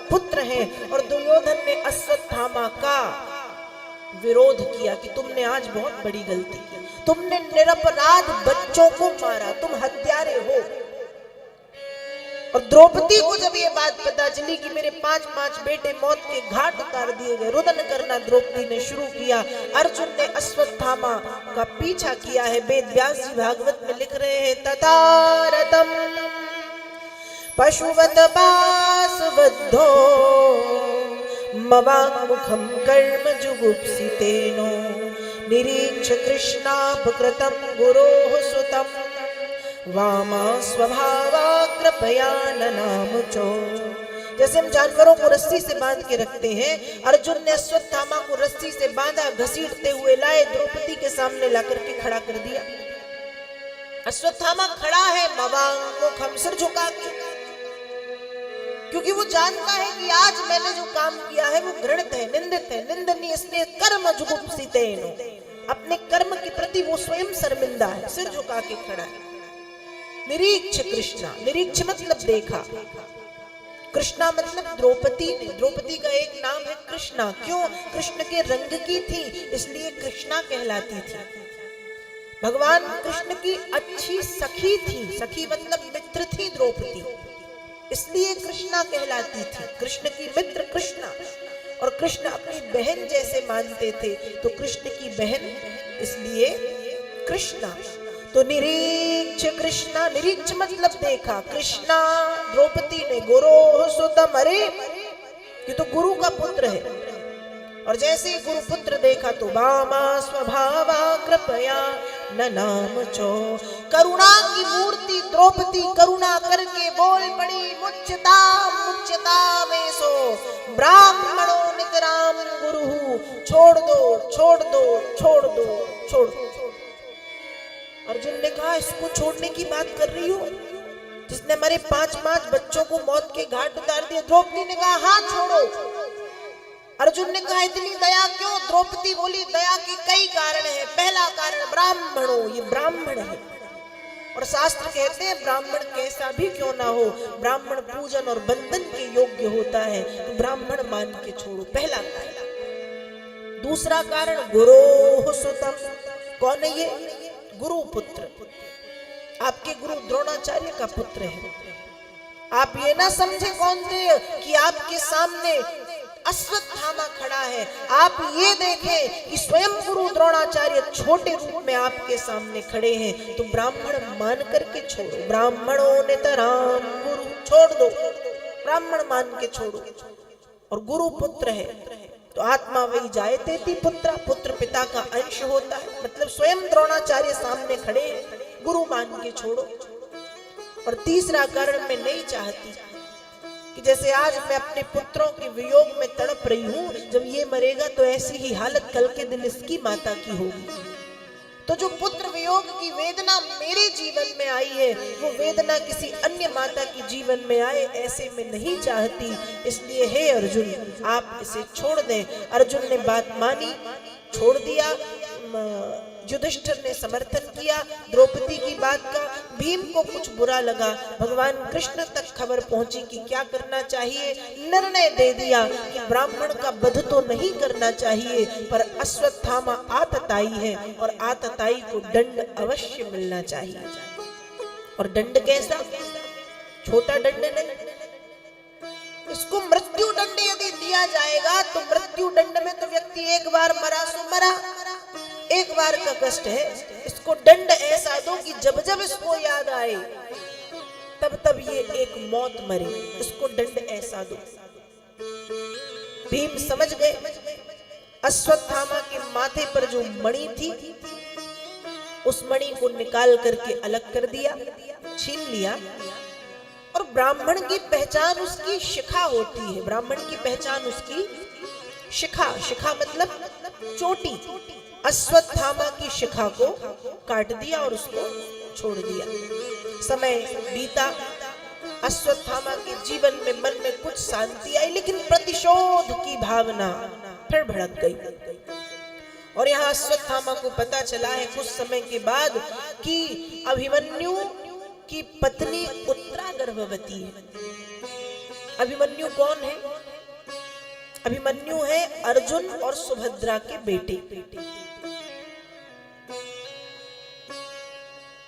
Speaker 1: पुत्र हैं। और दुर्योधन ने अश्वत्थामा का विरोध किया कि तुमने आज बहुत बड़ी गलती की, तुमने निरपराध बच्चों को मारा, तुम हत्यारे हो। और द्रौपदी को जब ये बात पता चली कि मेरे 5 बेटे मौत के घाट उतार दिए गए, रुदन करना द्रौपदी ने शुरू किया। अर्जुन ने अश्वत्थामा का पीछा किया है। वेद व्यास जी भागवत में लिख रहे हैं, तथारतम पशुवत बासवद्धो मवाङ्मुखं कर्म जुगुप्सितेनो निरीक्ष कृष्णापकृतं गुरोः सुतं वामा स्वभावा कृपया ननामुचो। जैसे हम जानवरों को रस्सी से बांध के रखते हैं, अर्जुन ने अश्वत्थामा को रस्सी से बांधा, घसीटते हुए लाए, द्रौपदी के सामने ला करके खड़ा कर दिया। अश्वत्थामा खड़ा है मवाङ्मुखं, सिर झुका के, क्योंकि वो जानता है कि आज मैंने जो काम किया है वो घृणित है, निंदित है, निंदनीय, इसलिए कर्म जुगुप्सितेनो, अपने कर्म के प्रति वो स्वयं शर्मिंदा है, सिर झुका के खड़ा है। निरीक्ष कृष्णा, निरीक्ष मतलब देखा, कृष्णा मतलब द्रौपदी ने, द्रौपदी का एक नाम है कृष्णा। क्यों? कृष्ण के रंग की थी इसलिए कृष्णा कहलाती थी। भगवान कृष्ण की अच्छी सखी थी, सखी मतलब मित्र थी द्रौपदी, इसलिए कृष्णा कहलाती थी। कृष्ण की मित्र कृष्णा, और कृष्ण अपनी बहन जैसे मानते थे, तो कृष्ण की बहन इसलिए कृष्णा। तो निरीक्ष कृष्णा, निरीक्ष मतलब देखा, कृष्णा द्रौपदी ने गुरो सुतम, अरे ये तो गुरु का पुत्र है। और जैसे ही गुरु पुत्र देखा तो वामा स्वभावा कृपया न नाम चो, करुणा की मूर्ति द्रौपदी करुणा करके बोल पड़ी, मुच्यता मुच्यता में सो ब्राह्मणों नितराम गुरु, छोड़ दो छोड़ दो छोड़ दो छोड़ दो। अर्जुन ने कहा इसको छोड़ने की बात कर रही हो, जिसने हमारे 5 बच्चों को मौत के घाट उतार दिया। द्रौपदी ने कहा हाँ छोड़ो। अर्जुन ने कहा इतनी दया क्यों? द्रौपदी बोली दया के कई कारण है। पहला कारण ब्राह्मणों, ये ब्राह्मण है और शास्त्र कहते हैं ब्राह्मण कैसा भी क्यों ना हो, ब्राह्मण पूजन और बंधन के योग्य होता है, तो ब्राह्मण मान के छोड़ो, पहला कारण। दूसरा कारण गुरो सुतम, कौन है ये? गुरु पुत्र, आपके गुरु द्रोणाचार्य का पुत्र है। आप ये ना समझे कौन थे कि आपके सामने अश्वत्थामा खड़ा है, आप ये देखें कि स्वयं गुरु द्रोणाचार्य छोटे रूप में आपके सामने खड़े हैं, तो ब्राह्मण मान करके छोड़ो। ब्राह्मणों ने तराम गुरु, छोड़ दो, ब्राह्मण मान के छोड़ो। और गुरु पुत्र है तो आत्मा वही जायते थी पुत्र, पुत्र पिता का अंश होता है, मतलब स्वयं द्रोणाचार्य सामने खड़े हैं, गुरु मान के छोड़ो। और तीसरा कारण मैं नहीं चाहती कि जैसे आज मैं अपने पुत्रों के वियोग में तड़प रही हूं, जब ये मरेगा तो ऐसी ही हालत कल के दिन इसकी माता की होगी। तो जो पुत्र वियोग की वेदना मेरे जीवन में आई है, वो वेदना किसी अन्य माता की जीवन में आए, ऐसे मैं नहीं चाहती। इसलिए हे अर्जुन आप इसे छोड़ दें। अर्जुन ने बात मानी, छोड़ दिया। युधिष्ठिर ने समर्थन किया द्रौपदी की बात का। भीम को कुछ बुरा लगा, भगवान कृष्ण तक खबर पहुंची कि क्या करना चाहिए। निर्णय दे दिया कि ब्राह्मण का वध तो नहीं करना चाहिए, पर अश्वत्थामा आतताई है और आतताई को दंड अवश्य मिलना चाहिए। और दंड कैसा? छोटा दंड नहीं, इसको मृत्यु दंड यदि दिया जाएगा तो मृत्यु दंड में तो व्यक्ति एक बार मरा सो मरा, एक बार का कष्ट है। इसको दंड ऐसा दो कि जब जब इसको याद आए तब तब ये एक मौत मरे, इसको दंड ऐसा दो। भीम समझ गए। अश्वत्थामा के माथे पर जो मणि थी, उस मणि को निकाल करके अलग कर दिया, छीन लिया। और ब्राह्मण की पहचान उसकी शिखा होती है, ब्राह्मण की पहचान उसकी शिखा, शिखा मतलब चोटी। अश्वत्थामा की शिखा को काट दिया और उसको छोड़ दिया। समय बीता, अश्वत्थामा के जीवन में मन में कुछ शांति आई, लेकिन प्रतिशोध की भावना फिर भड़क गई। और यहाँ अश्वत्थामा को पता चला है कुछ समय के बाद कि अभिमन्यु की पत्नी उत्तरा गर्भवती है। अभिमन्यु कौन है? अभिमन्यु है अर्जुन और सुभद्रा के बेटे।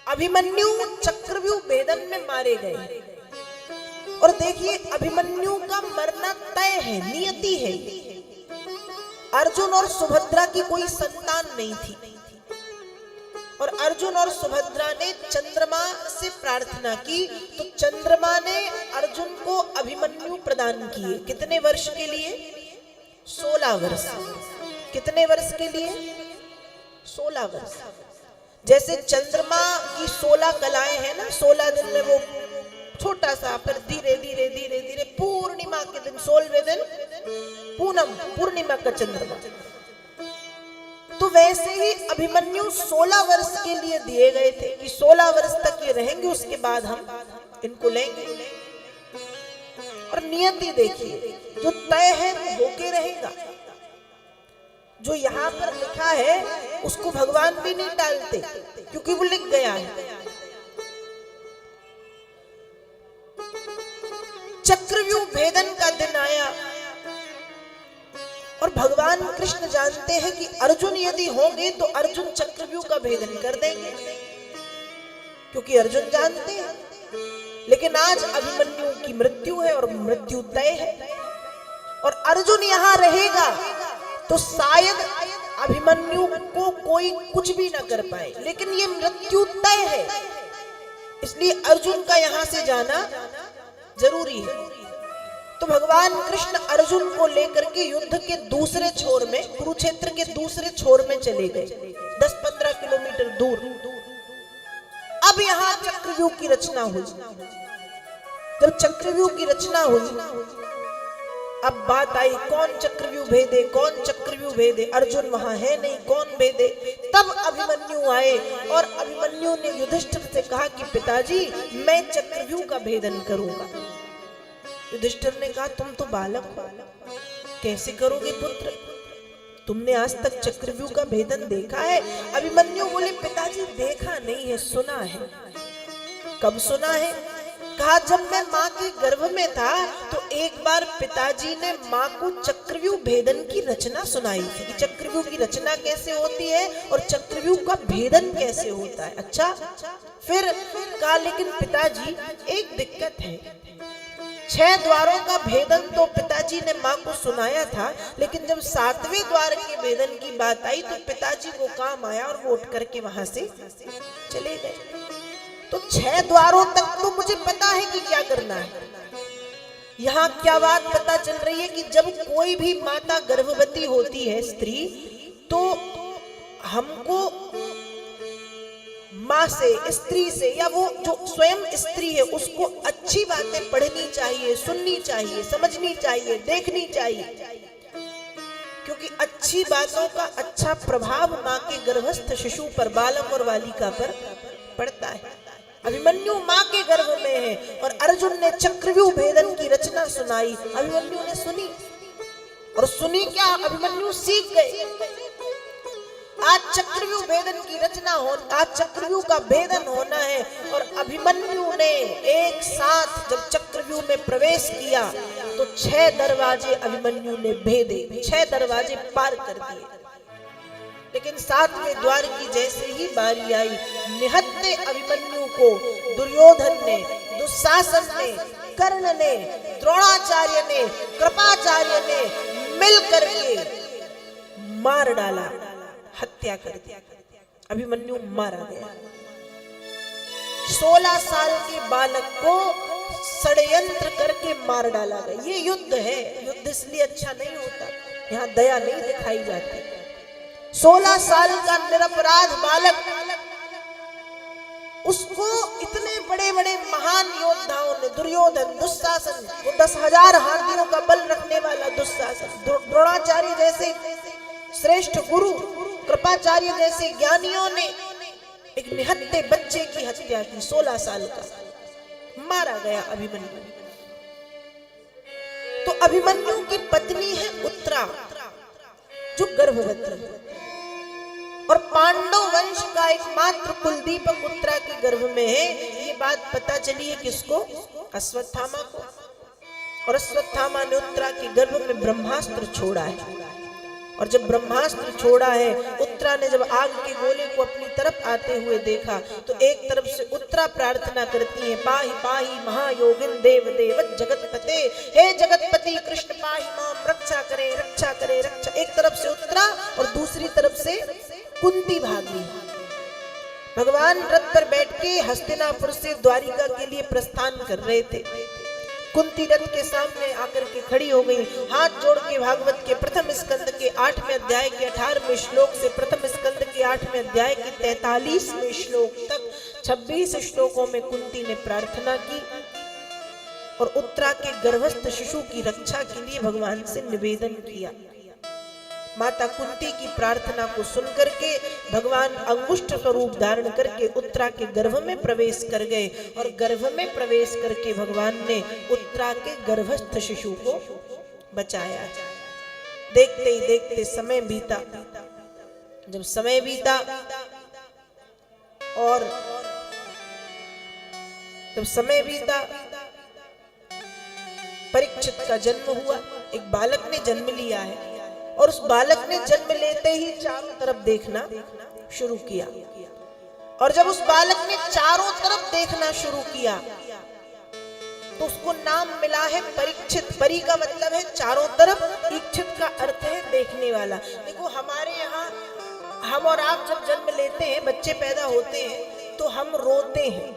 Speaker 1: अभिमन्यु चक्रव्यूह भेदन में मारे गए। और देखिए अभिमन्यु का मरना तय है, नियति है। अर्जुन और सुभद्रा की कोई संतान नहीं थी और अर्जुन और सुभद्रा ने चंद्रमा से प्रार्थना की, तो चंद्रमा ने अर्जुन को अभिमन्यु प्रदान किए। कितने वर्ष के लिए? 16 वर्ष। कितने वर्ष के लिए? 16 वर्ष। जैसे चंद्रमा की 16 कलाएं हैं ना, 16 दिन में वो छोटा सा, फिर धीरे धीरे धीरे धीरे पूर्णिमा के दिन 16वें दिन पूनम, पूर्णिमा का चंद्रमा। तो वैसे ही अभिमन्यु 16 वर्ष के लिए दिए गए थे कि 16 वर्ष तक ये रहेंगे, उसके बाद हम इनको लेंगे। और नियति देखिए, जो तय है वो होके रहेगा। जो यहाँ पर लिखा है उसको भगवान भी नहीं टालते, क्योंकि वो लिख गया है। चक्रव्यूह भेदन का दिन आया और भगवान कृष्ण जानते हैं कि अर्जुन यदि होंगे तो अर्जुन चक्रव्यूह का भेदन कर देंगे, क्योंकि अर्जुन जानते हैं। लेकिन आज अभिमन्यु की मृत्यु है और मृत्यु तय है, और अर्जुन यहां रहेगा तो शायद अभिमन्यु को कोई कुछ भी ना कर पाए, लेकिन ये मृत्यु तय है, इसलिए अर्जुन का यहां से जाना जरूरी है। तो भगवान कृष्ण अर्जुन को लेकर के युद्ध के दूसरे छोर में, कुरुक्षेत्र के दूसरे छोर में चले गए, 10-15 किलोमीटर दूर। अब यहां चक्रव्यूह की रचना हुई। जब चक्रव्यूह की रचना हुई, अब बात आई कौन चक्रव्यूह भेदे, कौन चक्रव्यूह भेदे। अर्जुन वहां है नहीं, कौन भेदे। तब अभिमन्यु आए और अभिमन्यु ने युधिष्ठिर से कहा कि पिताजी मैं चक्रव्यूह का भेदन करूंगा। युधिष्ठिर ने कहा तुम तो बालक हो, कैसे करोगे पुत्र, तुमने आज तक चक्रव्यूह का भेदन देखा है? अभिमन्यु बोले पिताजी देखा नहीं है, सुना है। कब सुना है? कहा जब मैं माँ के गर्भ में था तो एक बार पिताजी ने माँ को चक्रव्यूह भेदन की रचना सुनाई थी कि चक्रव्यूह की रचना कैसे होती है और चक्रव्यूह का भेदन कैसे होता है। अच्छा, फिर कहा लेकिन पिताजी एक दिक्कत है, 6 द्वारों का भेदन तो पिताजी ने माँ को सुनाया था, लेकिन जब 7वें द्वार के भेदन की बात आई तो पिताजी को काम आया और वो उठ करके वहां से चले गए। तो 6 द्वारों तक तो मुझे पता है कि क्या करना है। यहाँ क्या बात पता चल रही है कि जब कोई भी माता गर्भवती होती है स्त्री, तो हमको माँ से, स्त्री से, या वो जो स्वयं स्त्री है उसको अच्छी बातें पढ़नी चाहिए, सुननी चाहिए, समझनी चाहिए, देखनी चाहिए, क्योंकि अच्छी बातों का अच्छा प्रभाव माँ के गर्भस्थ शिशु पर, बालक और बालिका पर पड़ता है। अभिमन्यु माँ के गर्भ में है और अर्जुन ने चक्रव्यूह भेदन की रचना सुनाई। अभिमन्यु ने सुनी, और सुनी क्या, अभिमन्यु सीख गए। आज चक्रव्यूह भेदन की रचना हो, आज चक्रव्यूह का भेदन होना है। और अभिमन्यु ने एक साथ जब चक्रव्यूह में प्रवेश किया तो 6 दरवाजे अभिमन्यु ने भेदे, 6 दरवाजे पार कर दिए। लेकिन 7वें द्वार की जैसे ही बारी आई, निहत्ते अभिमन्यु को दुर्योधन ने, दुशासन ने, कर्ण ने, द्रोणाचार्य ने, कृपाचार्य ने मिल करके मार डाला, हत्या कर दिया। अभिमन्यु मारा गया। 16 साल के बालक को षड्यंत्र करके मार डाला गया। ये युद्ध है, युद्ध इसलिए अच्छा नहीं होता, यहाँ दया नहीं दिखाई जाती। 16 साल का निरपराध बालक, उसको इतने बड़े बड़े महान योद्धाओं ने, दुर्योधन, दुशासन, वो 10,000 हाथियों का बल रखने वाला दुशासन, द्रोणाचार्य जैसे श्रेष्ठ गुरु, कृपाचार्य जैसे ज्ञानियों ने एक निहत्ते बच्चे की हत्या की, 16 साल का, मारा गया अभिमन्यु। तो अभिमन्यु की पत्नी है उत्तरा, जो गर्भवती है, और पांडव वंश का एकमात्र कुलदीपक उत्तरा के गर्भ में है। ये बात पता चली है किसको? अश्वत्थामा को। और अश्वत्थामा ने उत्तरा के गर्भ में ब्रह्मास्त्र छोड़ा है। और जब ब्रह्मास्त्र छोड़ा है, उत्तरा ने जब आग के गोले को अपनी तरफ आते हुए देखा तो एक तरफ से उत्तरा प्रार्थना करती है, पाहि पाहि महायोगिन देव देव जगतपते, हे जगतपति कृष्ण पाहि माम, रक्षा करे रक्षा करे रक्षा। एक तरफ से उत्तरा और दूसरी तरफ से कुंती भागी। भगवान रथ पर बैठ के हस्तिनापुर से द्वारिका के लिए प्रस्थान कर रहे थे। कुंती रथ के सामने आकर के खड़ी हो गई, हाथ जोड़ के भागवत के प्रथम स्कंद के 8वें अध्याय के 18वें श्लोक से प्रथम स्कंद के 8वें अध्याय के 43वें श्लोक तक 26 श्लोकों में कुंती ने प्रार्थना की और उत्तरा के गर्भस्थ शिशु की रक्षा के लिए भगवान से निवेदन किया। माता कुंती की प्रार्थना को सुनकर के भगवान अंगुष्ठ स्वरूप धारण करके उत्तरा के गर्भ में प्रवेश कर गए और गर्भ में प्रवेश करके भगवान ने उत्तरा के गर्भस्थ शिशु को बचाया। देखते ही देखते समय बीता। जब समय बीता और परीक्षित का जन्म हुआ। एक बालक ने जन्म लिया है और उस बालक ने जन्म लेते ही चारों तरफ देखना शुरू किया। और जब उस बालक ने चारों तरफ देखना शुरू किया तो उसको नाम मिला है परीक्षित। परी का मतलब है चारों तरफ, इच्छित का अर्थ है देखने वाला। देखो हमारे यहाँ हम और आप जब जन्म लेते हैं, बच्चे पैदा होते हैं तो हम रोते हैं,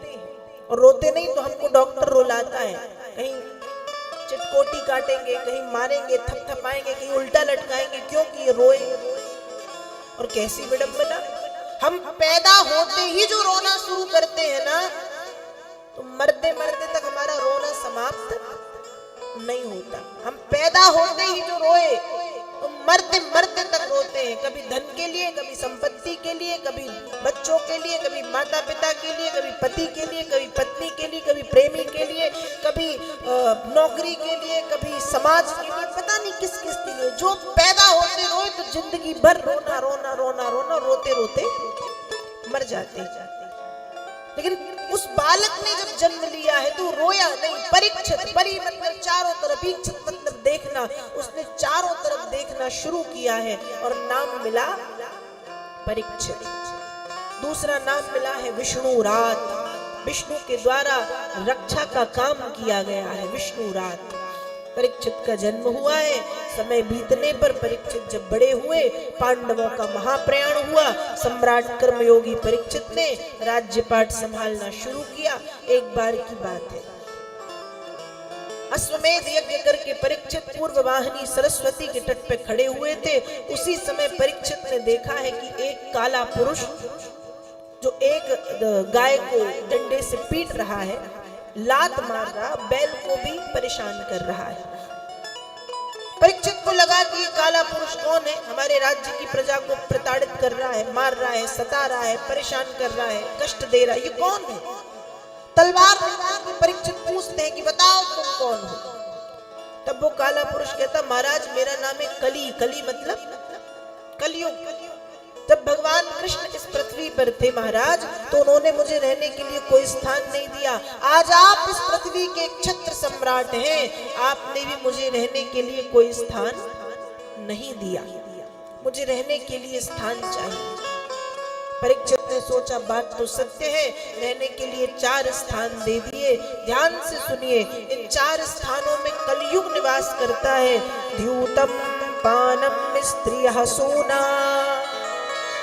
Speaker 1: और रोते नहीं तो हमको डॉक्टर रुलाता है, कहीं चिटकोटी काटेंगे, कहीं मारेंगे, थपथपाएंगे, कहीं उल्टा लटकाएंगे, क्योंकि ये रोए। और कैसी विडंबना, हम पैदा होते ही जो रोना शुरू करते हैं ना, तो मरते मरते तक हमारा रोना समाप्त नहीं होता। हम पैदा होते ही जो रोए तो मरते मरते तक रोते हैं, कभी धन के लिए, कभी संपत्ति के लिए, कभी बच्चों के लिए, कभी माता पिता के लिए, कभी पति के लिए, कभी पत्नी के लिए, कभी प्रेमी के लिए, कभी नौकरी के लिए, कभी समाज के लिए, पता नहीं किस किस के लिए। जो पैदा होते रोए तो जिंदगी भर रोना रोना रोना रोना, रोते रोते मर जाते हैं। लेकिन उस बालक ने जब जन्म लिया है तो रोया नहीं। परीक्षित, परी मतलब चारों तरफ, इच्छित मतलब देखना, उसने चारों तरफ देखना शुरू किया है और नाम मिला परीक्षित। दूसरा नाम मिला है विष्णुरात। विष्णु के द्वारा रक्षा का काम किया गया है विष्णुरात। परीक्षित का जन्म हुआ है। समय बीतने पर परीक्षित जब बड़े हुए, पांडवों का महाप्रयाण हुआ, सम्राट कर्मयोगी परीक्षित ने राज्यपाट संभालना शुरू किया। एक बार की बात है, अश्वमेध यज्ञ करके परीक्षित पूर्व वाहिनी सरस्वती के तट पे खड़े हुए थे। उसी समय परीक्षित ने देखा है कि एक काला पुरुष जो एक गाय को डंडे से पीट रहा है, लात मार रहा, बैल को भी परेशान कर रहा है। परीक्षित को लगा कि ये काला पुरुष कौन है, हमारे राज्य की प्रजा को प्रताड़ित कर रहा है, मार रहा है, सता रहा है, परेशान कर रहा है, कष्ट दे रहा है, ये कौन है। तलवार निकाल के परीक्षित पूछते हैं कि बताओ तुम कौन हो। तब वो काला पुरुष कहता, महाराज मेरा नाम है कली। कली मतलब कलयुग। जब भगवान कृष्ण इस पृथ्वी पर थे महाराज, तो उन्होंने मुझे रहने के लिए कोई स्थान नहीं दिया। आज आप इस पृथ्वी के क्षत्र सम्राट हैं, आपने भी मुझे रहने के लिए कोई स्थान नहीं दिया। मुझे रहने के लिए स्थान चाहिए। परीक्षित ने सोचा बात तो सत्य है, रहने के लिए 4 स्थान दे दिए। ध्यान से सुनिए, इन 4 स्थानों में कलयुग निवास करता है। द्यूतम पानम स्त्रियः सूना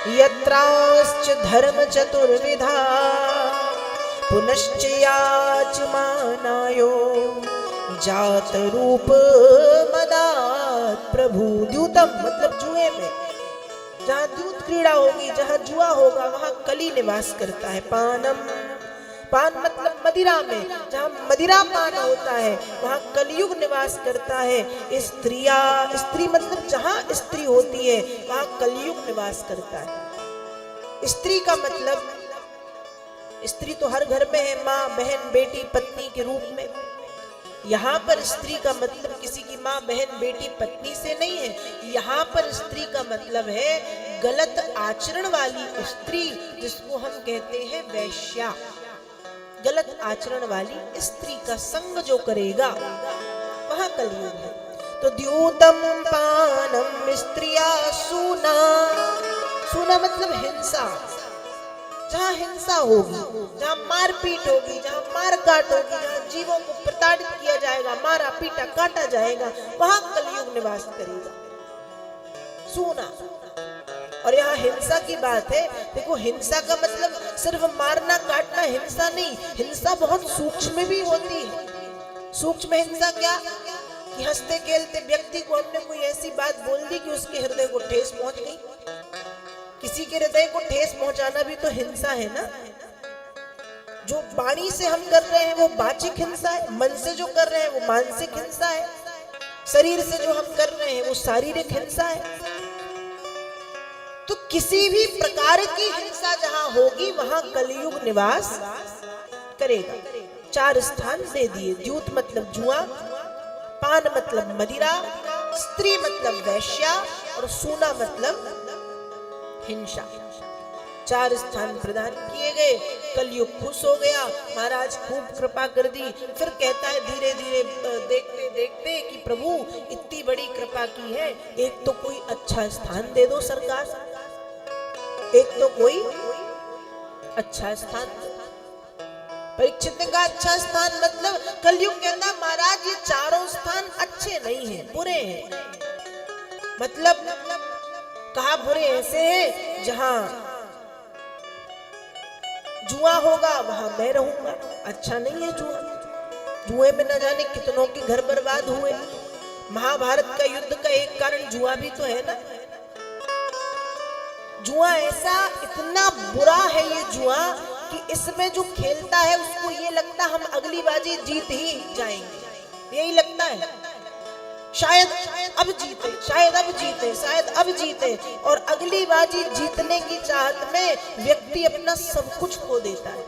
Speaker 1: यत्राश्च धर्म चतुर्विधा पुनश्च याचमानायो जात रूप मदात प्रभु। द्यूतम मतलब जुए में, जहाँ दूध क्रीड़ा होगी, जहाँ जुआ होगा, वहाँ कली निवास करता है। पानम, पान मतलब मदिरा में, जहाँ मदिरा पान होता है वहाँ कलयुग निवास करता है। स्त्रिया, स्त्री मतलब जहाँ स्त्री होती है वहाँ कलयुग निवास करता है। स्त्री का मतलब, स्त्री तो हर घर में है, माँ, बहन, बेटी, पत्नी के रूप में। यहाँ पर स्त्री का मतलब किसी की माँ, बहन, बेटी, पत्नी से नहीं है। यहाँ पर स्त्री का मतलब है गलत आचरण वाली स्त्री, जिसको हम कहते हैं वैश्या। गलत आचरण वाली स्त्री का संग जो करेगा वहां कलयुग है। तो द्यूतम पानम स्त्रिया सूना। सूना मतलब हिंसा। जहाँ हिंसा होगी, जहाँ मारपीट होगी, जहाँ मार काट होगी, जहाँ जीवों को प्रताड़ित किया जाएगा, मारा पीटा काटा जाएगा, वहां कलयुग निवास करेगा। सूना। और यहाँ हिंसा की बात है। देखो हिंसा का मतलब सिर्फ मारना काटना हिंसा नहीं, हिंसा बहुत सूक्ष्म भी होती है। सूक्ष्म हिंसा क्या, कि हंसते खेलते व्यक्ति को हमने कोई ऐसी बात बोल दी कि उसके हृदय को ठेस पहुंच गई। किसी के हृदय को ठेस पहुंचाना भी तो हिंसा है ना। जो वाणी से हम कर रहे हैं वो वाचिक हिंसा है, मन से जो कर रहे हैं वो मानसिक हिंसा है, शरीर से जो हम कर रहे हैं वो शारीरिक हिंसा है। तो किसी भी प्रकार की हिंसा जहां होगी वहां कलयुग निवास करेगा। 4 स्थान दे दिए। द्यूत मतलब जुआ, पान मतलब मदिरा, स्त्री मतलब वैश्या, और सूना मतलब हिंसा। 4 स्थान प्रदान किए गए। कलयुग खुश हो गया, महाराज खूब कृपा कर दी। फिर कहता है धीरे धीरे देखते देखते कि प्रभु इतनी बड़ी कृपा की है, एक तो कोई अच्छा स्थान दे दो सरकार, एक तो कोई अच्छा स्थान। परीक्षित ने कहा अच्छा स्थान मतलब कलयुग कहता महाराज ये चारों स्थान अच्छे नहीं हैं, बुरे हैं। मतलब कहा बुरे ऐसे हैं जहां जुआ होगा वहां मैं रहूंगा, अच्छा नहीं है जुआ। जुए में न जाने कितनों के घर बर्बाद हुए। महाभारत का युद्ध का एक कारण जुआ भी तो है ना। जुआ ऐसा इतना बुरा है ये जुआ कि इसमें जो खेलता है उसको ये लगता हम अगली बाजी जीत ही जाएंगे, यही लगता है शायद अब जीते, शायद अब जीते, शायद अब जीते। और अगली बाजी जीतने की चाहत में व्यक्ति अपना सब कुछ खो देता है।